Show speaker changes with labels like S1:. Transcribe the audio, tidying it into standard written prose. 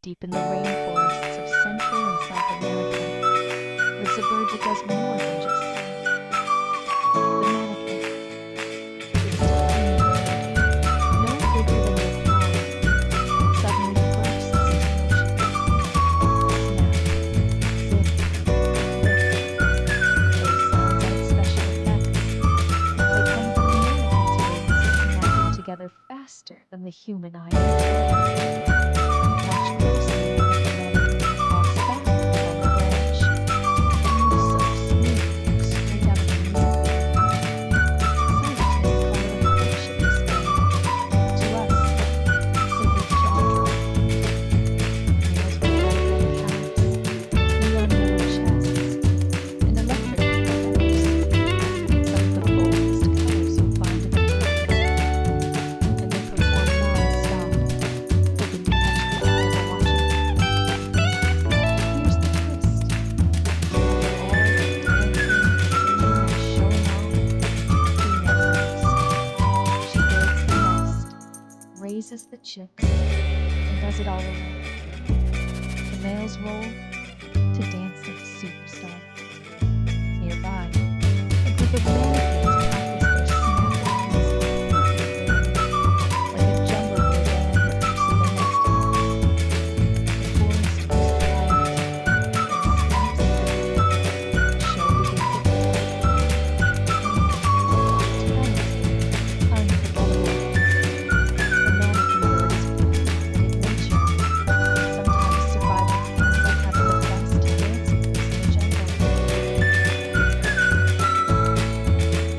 S1: Deep in the rainforests of Central and South America lives a bird that does more than just sing. The manatee. This tiny bird, no bigger than your palm, suddenly bursts into motion. Snap, zip, lift. Those sounds aren't special effects. They come from the manatee's wings snapping together faster than the human eye can follow. Watch closely as the manatee walks backwards on the branch. It moves so smoothly, straight out of the music. Scientists call it a courtship display. To us, simply jaw-dropping. Males with bright red caps, neon yellow chests, and electric feathers. Some of the boldest colors you'll find in the world. And they perform non-stop, hoping to catch the eye of the watcher. Here's the twist. They're all dancing, singing, and showing off. She never leaves. She builds the nest, raises the chicks, and does it all alone. The males roll to dance like a superstar. Nearby, a group of manatees